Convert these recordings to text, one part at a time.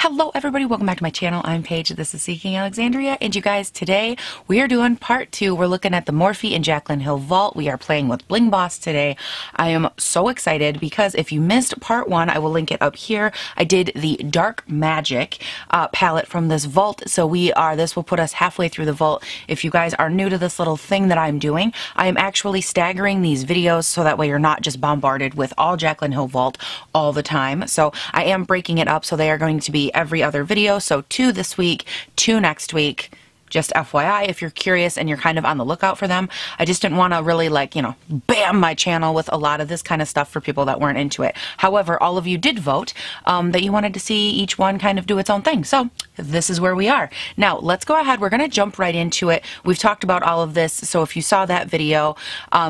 Hello everybody, welcome back to my channel. I'm Paige, this is Seeking Alexandria, and you guys, today we are doing part 2. We're looking at the Morphe and Jaclyn Hill Vault. We are playing with Bling Boss today. I am so excited because if you missed part 1, I will link it up here. I did the Dark Magic palette from this vault, so this will put us halfway through the vault. If you guys are new to this little thing that I'm doing, I am actually staggering these videos so that way you're not just bombarded with all Jaclyn Hill Vault all the time. So I am breaking it up, so they are going to be every other video. So 2 this week, 2 next week. Just FYI, if you're curious and you're kind of on the lookout for them. I just didn't want to really bam my channel with a lot of this kind of stuff for people that weren't into it. However, all of you did vote that you wanted to see each one kind of do its own thing. So this is where we are. Now, let's go ahead. We're going to jump right into it. We've talked about all of this, so if you saw that video,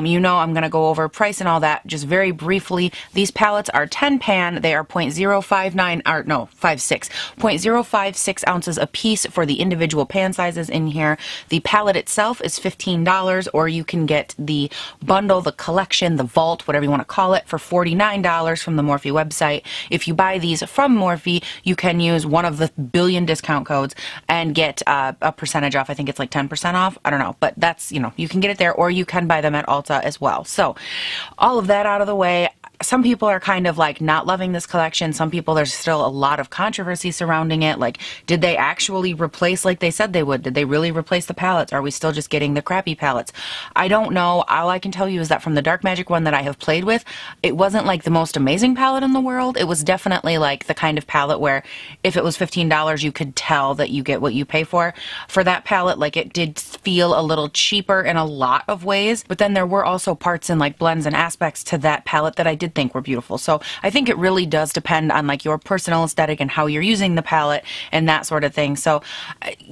you know I'm going to go over price and all that just very briefly. These palettes are 10 pan. They are 0.056 ounces a piece for the individual pan sizes in here. The palette itself is $15, or you can get the bundle, the collection, the vault, whatever you want to call it, for $49 from the Morphe website. If you buy these from Morphe, you can use one of the billion discount codes and get a percentage off. I think it's like 10% off. I don't know, but that's, you can get it there, or you can buy them at Ulta as well. So all of that out of the way. Some people are kind of like not loving this collection. Some people, there's still a lot of controversy surrounding it. Like, did they actually replace like they said they would? Did they really replace the palettes? Are we still just getting the crappy palettes? I don't know. All I can tell you is that from the Dark Magic one that I have played with, it wasn't like the most amazing palette in the world. It was definitely like the kind of palette where if it was $15, you could tell that you get what you pay for. For that palette, like, it did feel a little cheaper in a lot of ways, but then there were also parts and like blends and aspects to that palette that I did think were beautiful. So I think it really does depend on like your personal aesthetic and how you're using the palette and that sort of thing. So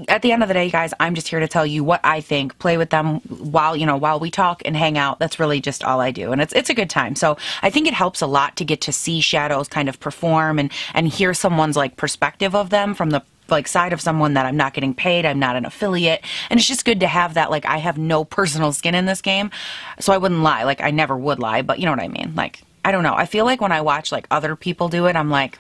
at the end of the day, guys, I'm just here to tell you what I think. Play with them while we talk and hang out. That's really just all I do, and it's a good time. So I think it helps a lot to get to see shadows kind of perform and hear someone's like perspective of them from the side of someone that I'm not getting paid, I'm not an affiliate, and it's just good to have that. Like, I have no personal skin in this game, so I wouldn't lie. Like, I never would lie, but you know what I mean. Like, I don't know. I feel like when I watch like other people do it, I'm like,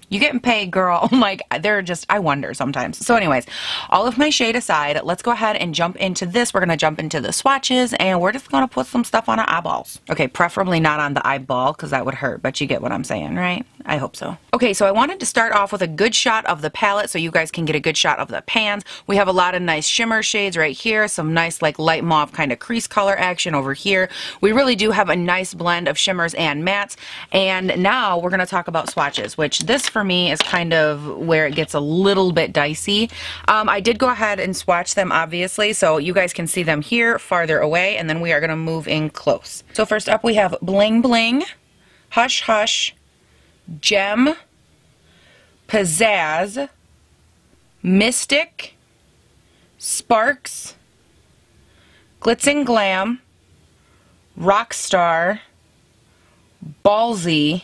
you getting paid, girl. Like, they're just, I wonder sometimes. So anyways, all of my shade aside, let's go ahead and jump into this. We're going to jump into the swatches, and we're just going to put some stuff on our eyeballs. Okay, preferably not on the eyeball, because that would hurt, but you get what I'm saying, right? I hope so. Okay, so I wanted to start off with a good shot of the palette so you guys can get a good shot of the pans. We have a lot of nice shimmer shades right here, some nice like light mauve kind of crease color action over here. We really do have a nice blend of shimmers and mattes, and now we're going to talk about swatches, which this for me is kind of where it gets a little bit dicey. I did go ahead and swatch them, obviously, so you guys can see them here farther away, and then we are going to move in close. So first up we have Bling Bling, Hush Hush, Gem, Pizzazz, Mystic, Sparks, Glitz and Glam, Rockstar, Ballsy,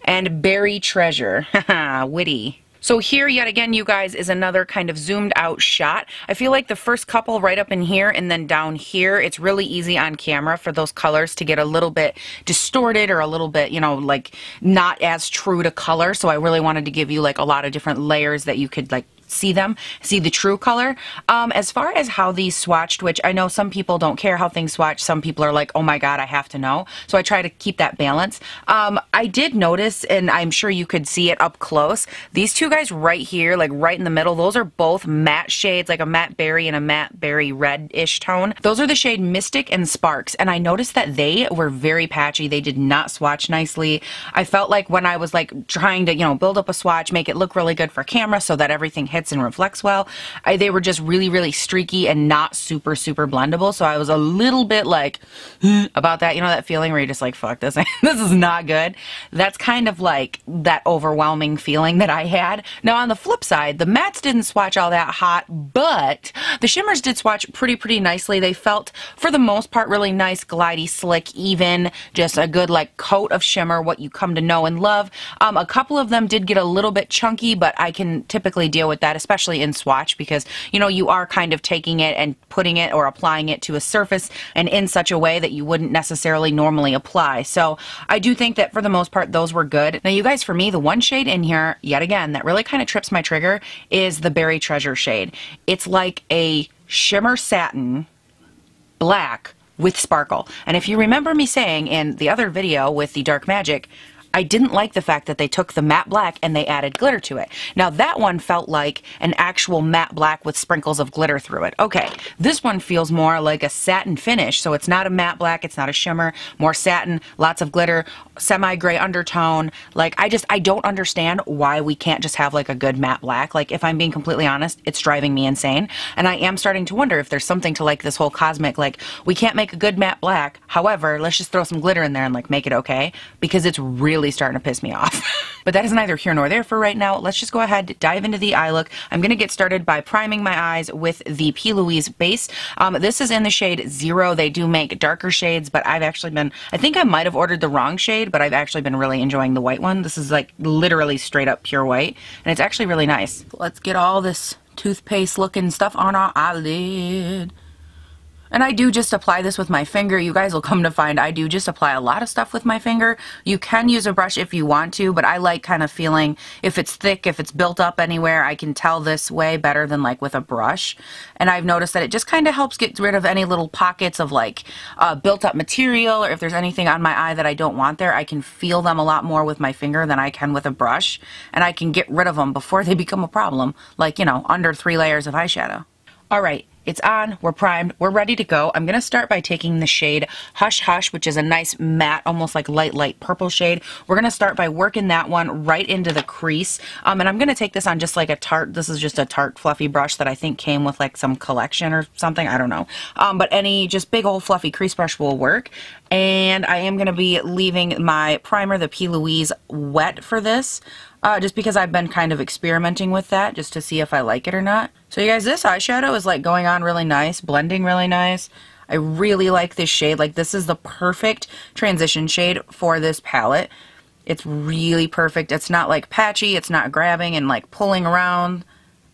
and Berry Treasure. Haha, witty. So here, yet again, you guys, is another kind of zoomed out shot. I feel like the first couple right up in here and then down here, it's really easy on camera for those colors to get a little bit distorted or a little bit, like not as true to color. So I really wanted to give you like a lot of different layers that you could like see the true color. As far as how these swatched, which I know some people don't care how things swatch, some people are like, oh my god, I have to know, so I try to keep that balance. I did notice, and I'm sure you could see it up close, these two guys right here, like right in the middle, those are both matte shades, like a matte berry and a matte berry red-ish tone. Those are the shade Mystic and Sparks, and I noticed that they were very patchy. They did not swatch nicely. I felt like when I was like trying to build up a swatch, make it look really good for camera so that everything hits and reflects well, they were just really streaky and not super blendable. So I was a little bit like about that, that feeling where you're just like, fuck this, this is not good. That's kind of like that overwhelming feeling that I had. Now on the flip side, the mattes didn't swatch all that hot, but the shimmers did swatch pretty nicely. They felt for the most part really nice, glidey, slick, even, just a good like coat of shimmer, what you come to know and love. A couple of them did get a little bit chunky, but I can typically deal with that that, especially in swatch, because, you know, you are kind of taking it and putting it or applying it to a surface and in such a way that you wouldn't necessarily normally apply. So I do think that for the most part, those were good. Now, you guys, for me, the one shade in here, yet again, that really kind of trips my trigger is the Berry Treasure shade. It's like a shimmer satin black with sparkle. And if you remember me saying in the other video with the Dark Magic, I didn't like the fact that they took the matte black and they added glitter to it. Now that one felt like an actual matte black with sprinkles of glitter through it. Okay, this one feels more like a satin finish, so it's not a matte black, it's not a shimmer, more satin, lots of glitter, semi-gray undertone. Like, I don't understand why we can't just have like a good matte black. Like, if I'm being completely honest, it's driving me insane. And I am starting to wonder if there's something to like this whole cosmic, like, we can't make a good matte black, however, let's just throw some glitter in there and like make it okay, because it's really starting to piss me off. But that is neither here nor there for right now. Let's just go ahead, dive into the eye look. I'm going to get started by priming my eyes with the P. Louise base. This is in the shade 0. They do make darker shades, but I've actually been, I think I might have ordered the wrong shade, but I've actually been really enjoying the white one. This is like literally straight up pure white, and it's actually really nice. Let's get all this toothpaste looking stuff on our eyelid. And I do just apply this with my finger. You guys will come to find I do just apply a lot of stuff with my finger. You can use a brush if you want to, but I like kind of feeling if it's thick, if it's built up anywhere, I can tell this way better than like with a brush. And I've noticed that it just kind of helps get rid of any little pockets of like built up material, or if there's anything on my eye that I don't want there, I can feel them a lot more with my finger than I can with a brush. And I can get rid of them before they become a problem, like, you know, under 3 layers of eyeshadow. All right. It's on, we're primed, we're ready to go. I'm going to start by taking the shade Hush Hush, which is a nice matte, almost like light purple shade. We're going to start by working that one right into the crease. And I'm going to take this on just like a Tarte. This is just a Tarte fluffy brush that I think came with like some collection or something. I don't know. But any just big old fluffy crease brush will work. And I am going to be leaving my primer, the P. Louise, wet for this. Just because I've been kind of experimenting with that just to see if I like it or not. So you guys, this eyeshadow is like going on really nice, blending really nice. I really like this shade. Like, this is the perfect transition shade for this palette. It's really perfect. It's not like patchy, it's not grabbing and like pulling around.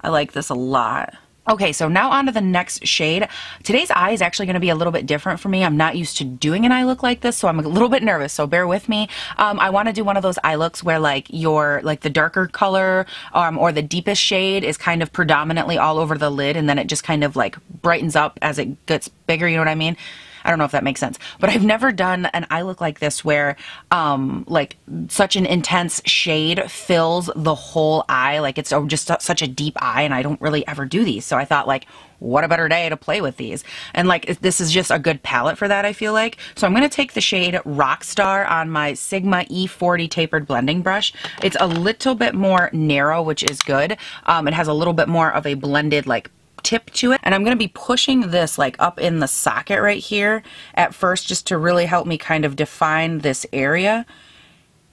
I like this a lot. Okay, so now on to the next shade. Today's eye is actually going to be a little bit different for me. I'm not used to doing an eye look like this, so I'm a little bit nervous, so bear with me. I want to do one of those eye looks where like the darker color or the deepest shade is kind of predominantly all over the lid, and then it just kind of like brightens up as it gets bigger, you know what I mean? I don't know if that makes sense, but I've never done an eye look like this where like such an intense shade fills the whole eye. Like, it's just such a deep eye, and I don't really ever do these. So I thought, like, what a better day to play with these. And like, this is just a good palette for that, I feel like. So I'm going to take the shade Rockstar on my Sigma E40 tapered blending brush. It's a little bit more narrow, which is good. It has a little bit more of a blended like tip to it, and I'm going to be pushing this like up in the socket right here at first, just to really help me kind of define this area.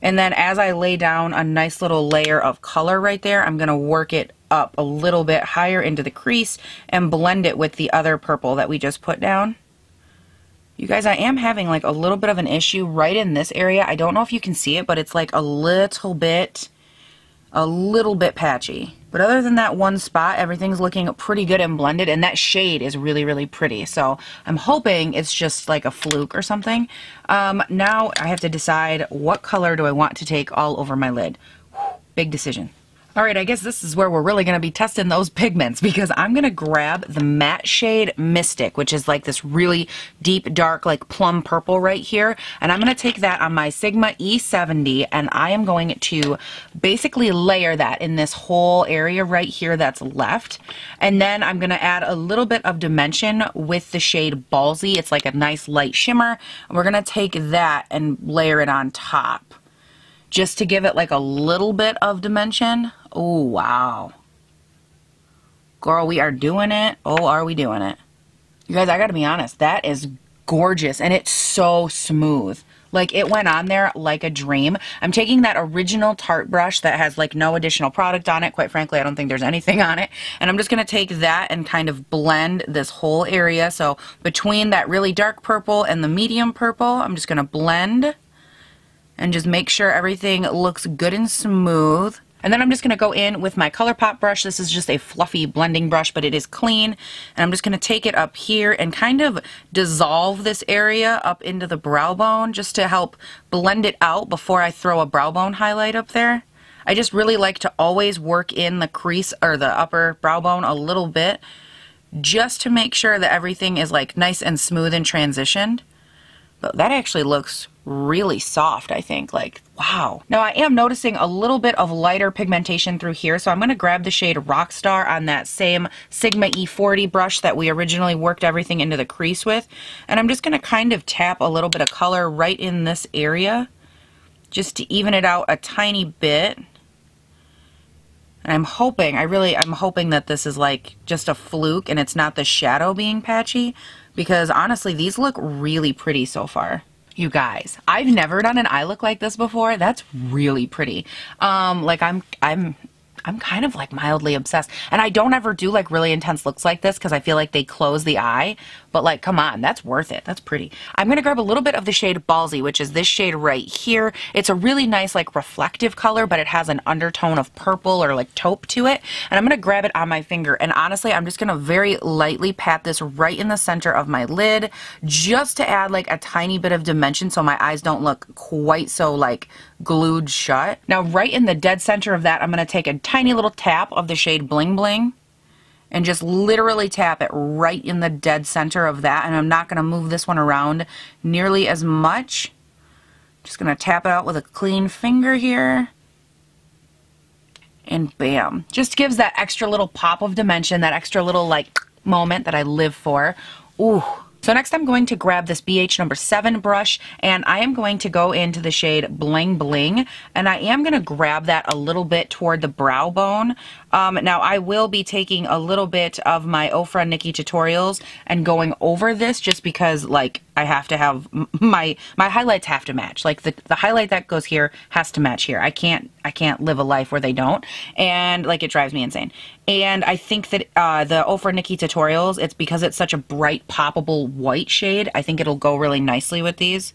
And then as I lay down a nice little layer of color right there, I'm going to work it up a little bit higher into the crease and blend it with the other purple that we just put down. You guys, I am having like a little bit of an issue right in this area. I don't know if you can see it, but it's like a little bit patchy. But other than that one spot, everything's looking pretty good and blended, and that shade is really, really pretty. So I'm hoping it's just like a fluke or something. Now I have to decide what color do I want to take all over my lid. Whew, big decision. All right, I guess this is where we're really going to be testing those pigments, because I'm going to grab the matte shade Mystic, which is like this really deep, dark, like plum purple right here. And I'm going to take that on my Sigma E70, and I am going to basically layer that in this whole area right here that's left. And then I'm going to add a little bit of dimension with the shade Ballsy. It's like a nice light shimmer. And we're going to take that and layer it on top, just to give it like a little bit of dimension. Oh, wow. Girl, we are doing it. Oh, are we doing it? You guys, I gotta be honest, that is gorgeous, and it's so smooth. Like, it went on there like a dream. I'm taking that original Tarte brush that has like no additional product on it. Quite frankly, I don't think there's anything on it. And I'm just gonna take that and kind of blend this whole area. So between that really dark purple and the medium purple, I'm just gonna blend and just make sure everything looks good and smooth. And then I'm just going to go in with my ColourPop brush. This is just a fluffy blending brush, but it is clean. And I'm just going to take it up here and kind of dissolve this area up into the brow bone just to help blend it out before I throw a brow bone highlight up there. I just really like to always work in the crease or the upper brow bone a little bit just to make sure that everything is like nice and smooth and transitioned. But that actually looks really soft, I think. Like, wow. Now I am noticing a little bit of lighter pigmentation through here, so I'm going to grab the shade Rockstar on that same Sigma E40 brush that we originally worked everything into the crease with. And I'm just going to kind of tap a little bit of color right in this area just to even it out a tiny bit. And I'm hoping, I'm hoping that this is like just a fluke and it's not the shadow being patchy, because honestly, these look really pretty so far. You guys, I've never done an eye look like this before. That's really pretty. Like I'm kind of like mildly obsessed. And I don't ever do like really intense looks like this because I feel like they close the eye. But like, come on, that's worth it. That's pretty. I'm going to grab a little bit of the shade Ballsy, which is this shade right here. It's a really nice like reflective color, but it has an undertone of purple or like taupe to it. And I'm going to grab it on my finger. And honestly, I'm just going to very lightly pat this right in the center of my lid just to add like a tiny bit of dimension so my eyes don't look quite so like glued shut. Now, right in the dead center of that, I'm going to take a tiny little tap of the shade Bling Bling and just literally tap it right in the dead center of that. And I'm not going to move this one around nearly as much. Just going to tap it out with a clean finger here. And bam. Just gives that extra little pop of dimension, that extra little like moment that I live for. Ooh. So next I'm going to grab this BH number 7 brush, and I am going to go into the shade Bling Bling, and I am going to grab that a little bit toward the brow bone. Now I will be taking a little bit of my Ofra Nikki Tutorials and going over this just because like I have to have my highlights have to match. Like the highlight that goes here has to match here. I can't live a life where they don't, and like it drives me insane. And I think that the Ofra Nikki Tutorials, it's because it's such a bright poppable white shade, I think it'll go really nicely with these.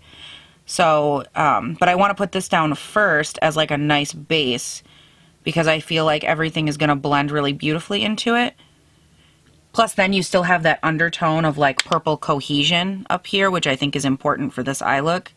So but I want to put this down first as like a nice base because I feel like everything is going to blend really beautifully into it. Plus then you still have that undertone of like purple cohesion up here, which I think is important for this eye look.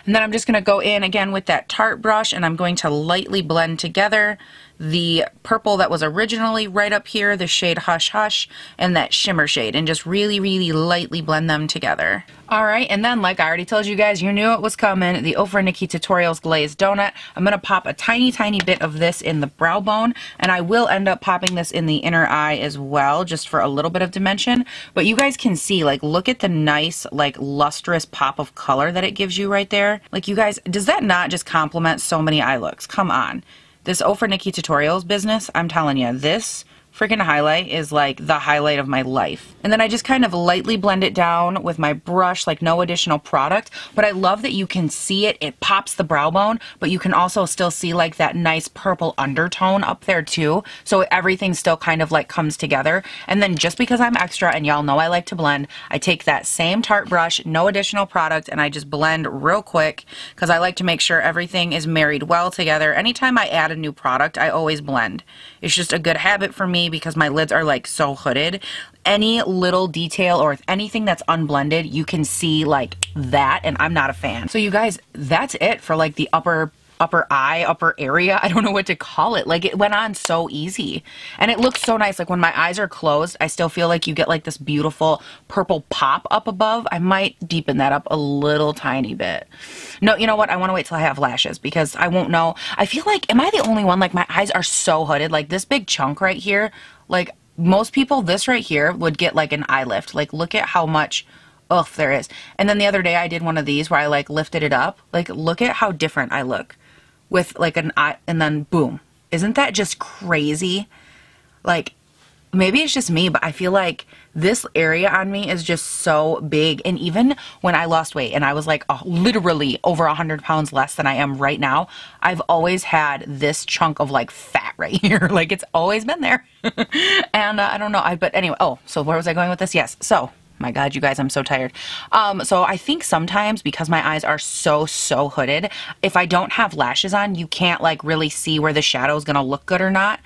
And then I'm just going to go in again with that Tarte brush, and I'm going to lightly blend together the purple that was originally right up here, the shade Hush Hush, and that shimmer shade, and just really, really lightly blend them together. Alright, and then like I already told you guys, you knew it was coming, the Ofra Nikki Tutorials Glazed Donut. I'm going to pop a tiny, tiny bit of this in the brow bone, and I will end up popping this in the inner eye as well, just for a little bit of dimension. But you guys can see, like, look at the nice, like, lustrous pop of color that it gives you right there. Like, you guys, does that not just complement so many eye looks? Come on. This Ofra Nikki Tutorials business, I'm telling you, this freaking highlight is like the highlight of my life. And then I just kind of lightly blend it down with my brush, like no additional product. But I love that you can see it. It pops the brow bone, but you can also still see like that nice purple undertone up there too. So everything still kind of like comes together. And then just because I'm extra, and y'all know I like to blend, I take that same Tarte brush, no additional product, and I just blend real quick because I like to make sure everything is married well together. Anytime I add a new product, I always blend. It's just a good habit for me because my lids are like so hooded. Any little detail or anything that's unblended, you can see like that, and I'm not a fan. So you guys, that's it for like the upper eye, upper area. I don't know what to call it. Like, it went on so easy. And it looks so nice. Like, when my eyes are closed, I still feel like you get like this beautiful purple pop up above. I might deepen that up a little tiny bit. No, you know what? I want to wait till I have lashes because I won't know. I feel like, am I the only one? Like, my eyes are so hooded. Like, this big chunk right here, like, most people, this right here would get like an eye lift. Like, look at how much oof there is. And then the other day I did one of these where I like lifted it up. Like, look at how different I look with like an eye, and then boom. Isn't that just crazy? Like, maybe it's just me, but I feel like this area on me is just so big. And even when I lost weight and I was like literally over 100 pounds less than I am right now, I've always had this chunk of like fat right here. Like, it's always been there. And I don't know. But anyway, oh, so where was I going with this? Yes. So My God, you guys, I'm so tired. So I think sometimes because my eyes are so hooded, if I don't have lashes on, you can't like really see where the shadow is gonna look good or not.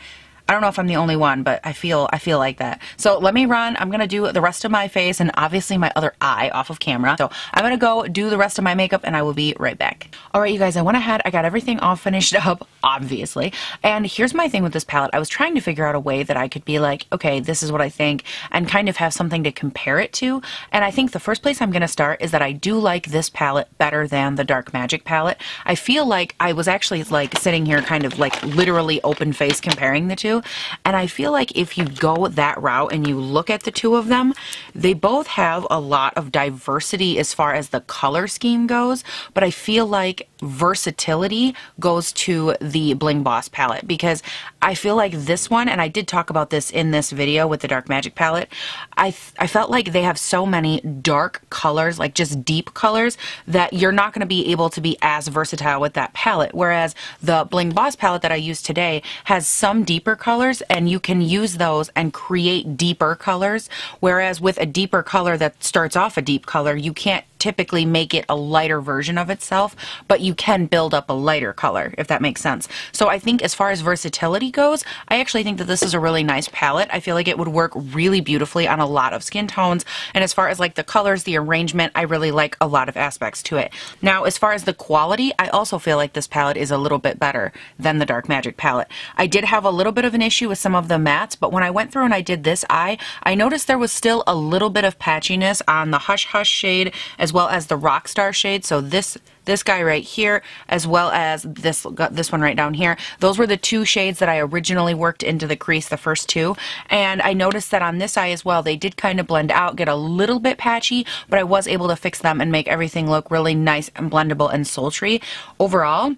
I don't know if I'm the only one, but I feel like that. So let me run. I'm going to do the rest of my face and obviously my other eye off of camera. So I'm going to go do the rest of my makeup and I will be right back. All right, you guys, I went ahead. I got everything all finished up, obviously. And here's my thing with this palette. I was trying to figure out a way that I could be like, okay, this is what I think, and kind of have something to compare it to. And I think the first place I'm going to start is that I do like this palette better than the Dark Magic palette. I feel like I was actually like sitting here kind of like literally open face comparing the two. And I feel like if you go that route and you look at the two of them, they both have a lot of diversity as far as the color scheme goes, but I feel like versatility goes to the Bling Boss palette, because I feel like this one, and I did talk about this in this video with the Dark Magic palette, I felt like they have so many dark colors, like just deep colors, that you're not going to be able to be as versatile with that palette, whereas the Bling Boss palette that I used today has some deeper colors, and you can use those and create deeper colors, whereas with a deeper color that starts off a deep color, you can't typically make it a lighter version of itself, but you can build up a lighter color, if that makes sense. So I think as far as versatility goes, I actually think that this is a really nice palette. I feel like it would work really beautifully on a lot of skin tones, and as far as like the colors, the arrangement, I really like a lot of aspects to it. Now, as far as the quality, I also feel like this palette is a little bit better than the Dark Magic palette. I did have a little bit of an issue with some of the mattes, but when I went through and I did this eye, I noticed there was still a little bit of patchiness on the Hush Hush shade as well as the Rockstar shade. So this guy right here, as well as this one right down here. Those were the two shades that I originally worked into the crease, the first two. And I noticed that on this eye as well, they did kind of blend out, get a little bit patchy, but I was able to fix them and make everything look really nice and blendable and sultry. Overall,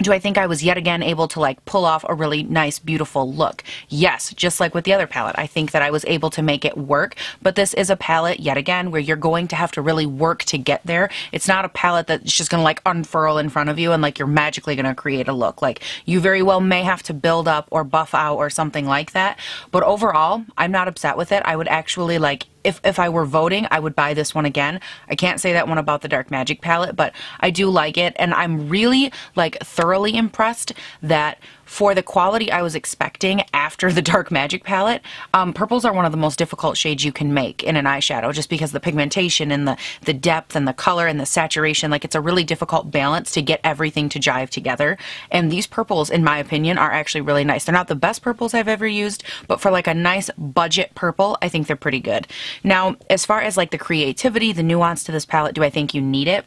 do I think I was yet again able to like pull off a really nice, beautiful look? Yes, just like with the other palette. I think that I was able to make it work, but this is a palette, yet again, where you're going to have to really work to get there. It's not a palette that's just going to like unfurl in front of you and like you're magically going to create a look. Like you very well may have to build up or buff out or something like that, but overall, I'm not upset with it. I would actually like, if I were voting, I would buy this one again. I can't say that one about the Dark Magic palette, but I do like it, and I'm really like thoroughly impressed that for the quality I was expecting after the Dark Magic palette, purples are one of the most difficult shades you can make in an eyeshadow, just because the pigmentation and the depth and the color and the saturation, like it's a really difficult balance to get everything to jive together. And these purples, in my opinion, are actually really nice. They're not the best purples I've ever used, but for like a nice budget purple, I think they're pretty good. Now, as far as like the creativity, the nuance to this palette, do I think you need it?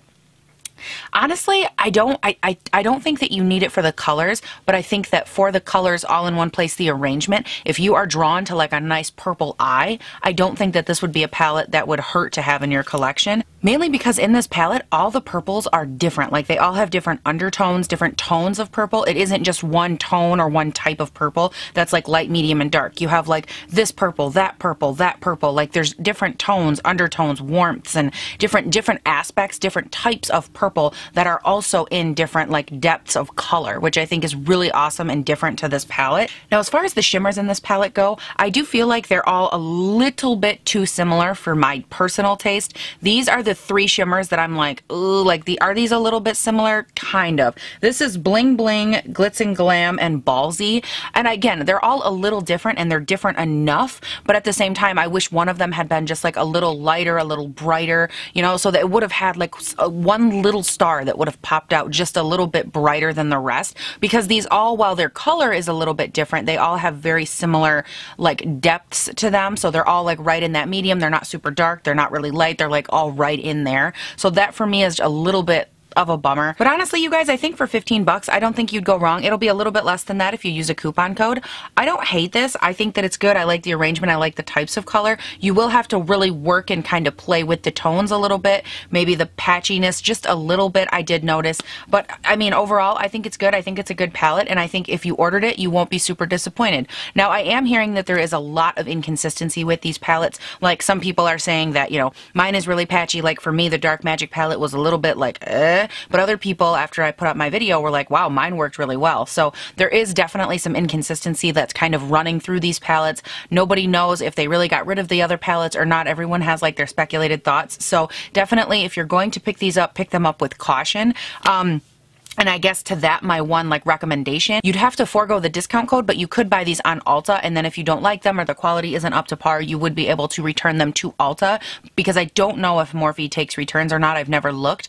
Honestly, I don't think that you need it for the colors, but I think that for the colors all in one place, the arrangement, if you are drawn to like a nice purple eye, I don't think that this would be a palette that would hurt to have in your collection. Mainly because in this palette, all the purples are different. Like they all have different undertones, different tones of purple. It isn't just one tone or one type of purple that's like light, medium, and dark. You have like this purple, that purple, that purple. Like there's different tones, undertones, warmths, and different aspects, different types of purple that are also in different like depths of color, which I think is really awesome and different to this palette. Now, as far as the shimmers in this palette go, I do feel like they're all a little bit too similar for my personal taste. These are the three shimmers that I'm like, ooh, like are these a little bit similar? Kind of. This is Bling Bling, Glitz and Glam, and Ballsy. And again, they're all a little different and they're different enough, but at the same time, I wish one of them had been just like a little lighter, a little brighter, you know, so that it would have had like one little star that would have popped out just a little bit brighter than the rest, because these all, while their color is a little bit different, they all have very similar like depths to them. So they're all like right in that medium. They're not super dark. They're not really light. They're like all right in there. So that for me is a little bit of a bummer. But honestly, you guys, I think for 15 bucks, I don't think you'd go wrong. It'll be a little bit less than that if you use a coupon code. I don't hate this. I think that it's good. I like the arrangement. I like the types of color. You will have to really work and kind of play with the tones a little bit. Maybe the patchiness just a little bit, I did notice. But I mean, overall, I think it's good. I think it's a good palette. And I think if you ordered it, you won't be super disappointed. Now, I am hearing that there is a lot of inconsistency with these palettes. Like some people are saying that, you know, mine is really patchy. Like for me, the Dark Magic palette was a little bit like, it. But other people, after I put up my video, were like, wow, mine worked really well. So there is definitely some inconsistency that's kind of running through these palettes. Nobody knows if they really got rid of the other palettes or not. Everyone has like their speculated thoughts. So definitely, if you're going to pick these up, pick them up with caution. And I guess to that, my one like recommendation, you'd have to forego the discount code, but you could buy these on Ulta. And then if you don't like them or the quality isn't up to par, you would be able to return them to Ulta, because I don't know if Morphe takes returns or not. I've never looked.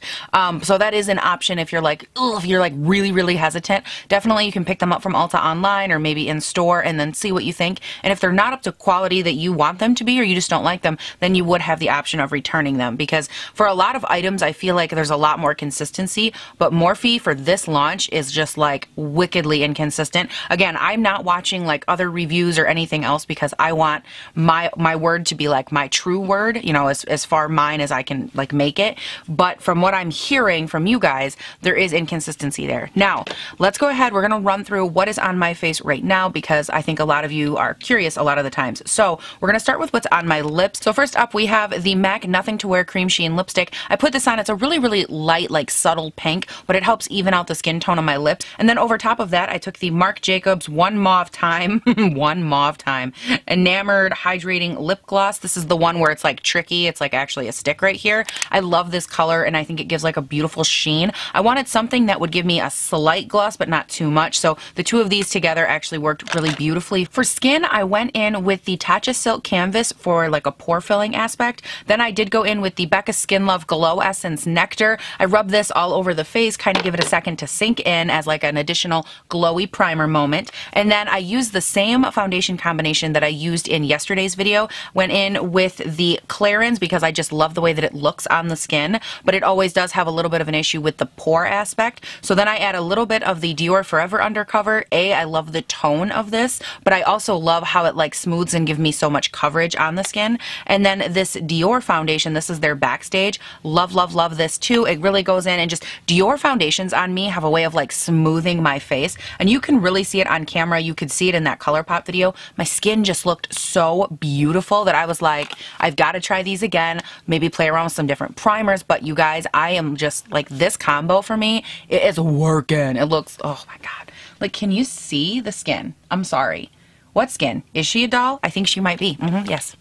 So that is an option if you're like, ugh, if you're like really, really hesitant. Definitely you can pick them up from Ulta online or maybe in store and then see what you think. And if they're not up to quality that you want them to be, or you just don't like them, then you would have the option of returning them, because for a lot of items, I feel like there's a lot more consistency, but Morphe for this launch is just like wickedly inconsistent. Again, I'm not watching like other reviews or anything else, because I want my word to be like my true word, you know, as far mine as I can like make it. But from what I'm hearing from you guys, there is inconsistency there. Now, let's go ahead. We're going to run through what is on my face right now, because I think a lot of you are curious a lot of the times. So we're going to start with what's on my lips. So first up, we have the MAC Nothing to Wear Cream Sheen Lipstick. I put this on. It's a really, really light, like subtle pink, but it helps even out the skin tone on my lips. And then over top of that, I took the Marc Jacobs One Mauve Time Enamored Hydrating Lip Gloss. This is the one where it's like tricky. It's like actually a stick right here. I love this color, and I think it gives like a beautiful sheen. I wanted something that would give me a slight gloss, but not too much. So the two of these together actually worked really beautifully. For skin, I went in with the Tatcha Silk Canvas for like a pore filling aspect. Then I did go in with the Becca Skin Love Glow Essence Nectar. I rubbed this all over the face, kind of give it a second to sink in as like an additional glowy primer moment. And then I used the same foundation combination that I used in yesterday's video. Went in with the Clarins because I just love the way that it looks on the skin, but it always does have a little bit of an issue with the pore aspect. So then I add a little bit of the Dior Forever Undercover. I love the tone of this, but I also love how it like smooths and gives me so much coverage on the skin. And then this Dior foundation, this is their Backstage. Love, love, love this too. It really goes in, and just Dior foundations on me have a way of like smoothing my face, and you can really see it on camera. You could see it in that ColourPop video. My skin just looked so beautiful that I was like, I've got to try these again, maybe play around with some different primers. But you guys, I am just like, this combo for me, it is working. It looks, oh my God. Like, can you see the skin? I'm sorry. What skin? Is she a doll? I think she might be. Yes.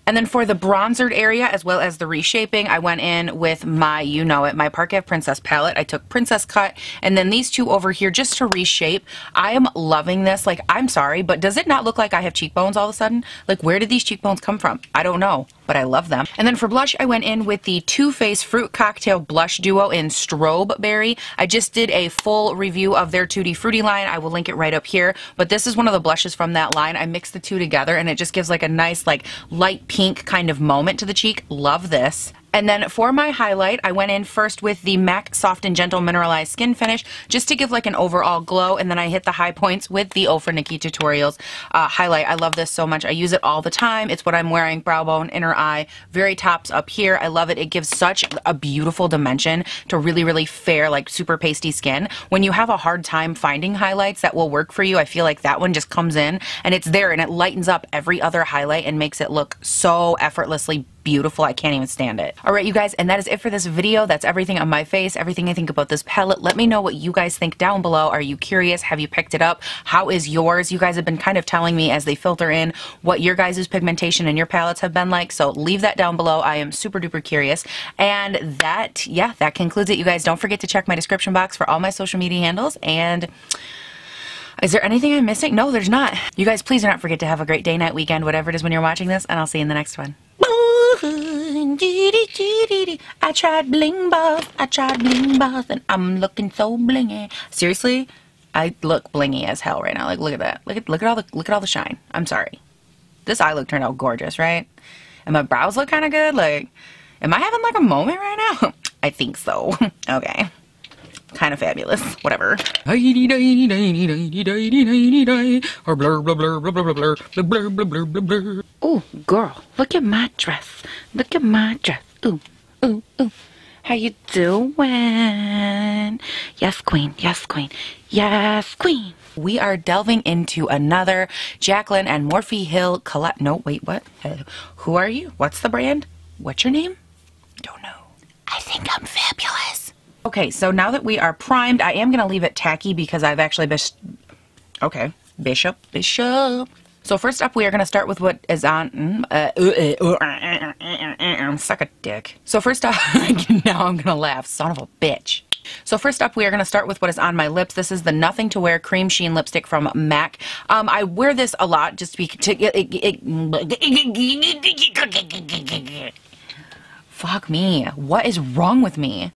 And then for the bronzered area, as well as the reshaping, I went in with my, you know it, my Parquet Princess palette. I took Princess Cut, and then these two over here just to reshape. I am loving this. Like, I'm sorry, but does it not look like I have cheekbones all of a sudden? Like, where did these cheekbones come from? I don't know, but I love them. And then for blush, I went in with the Too Faced Fruit Cocktail Blush Duo in Strobe Berry. I just did a full review of their Tutti Frutti line. I will link it right up here, but this is one of the blushes from that line. I mixed the two together, and it just gives like a nice, like, light pink kind of moment to the cheek. Love this. And then for my highlight, I went in first with the MAC Soft and Gentle Mineralized Skin Finish, just to give like an overall glow, and then I hit the high points with the O for Nikki Tutorials highlight. I love this so much. I use it all the time. It's what I'm wearing, brow bone, inner eye, very tops up here. I love it. It gives such a beautiful dimension to really, really fair, like super pasty skin. When you have a hard time finding highlights that will work for you, I feel like that one just comes in and it's there, and it lightens up every other highlight and makes it look so effortlessly beautiful. I can't even stand it. All right, you guys, and that is it for this video. That's everything on my face, everything I think about this palette. Let me know what you guys think down below. Are you curious? Have you picked it up? How is yours? You guys have been kind of telling me as they filter in what your guys' pigmentation and your palettes have been like, so leave that down below. I am super duper curious. And that, yeah, that concludes it, you guys. Don't forget to check my description box for all my social media handles. And is there anything I'm missing? No, there's not. You guys, please do not forget to have a great day, night, weekend, whatever it is when you're watching this, and I'll see you in the next one. I tried bling balls, and I'm looking so blingy. Seriously, I look blingy as hell right now. Like, look at that. Look at all the shine. I'm sorry. This eye look turned out gorgeous, right? And my brows look kind of good. Like, am I having like a moment right now? I think so. Okay. Kind of fabulous. Whatever. Oh, girl, look at my dress. Look at my dress. Ooh, ooh, ooh. How you doing? Yes, queen. Yes, queen. Yes, queen. We are delving into another Jaclyn and Morphe Hill collab. No, wait, what? Who are you? What's the brand? What's your name? Don't know. I think I'm fabulous. Okay, so now that we are primed, I am going to leave it tacky because I've actually okay, bishop. So first up, we are going to start with what is on, suck a dick. So first up, now I'm going to laugh, son of a bitch. So first up, we are going to start with what is on my lips. This is the Nothing to Wear Cream Sheen Lipstick from MAC. I wear this a lot just fuck me. What is wrong with me?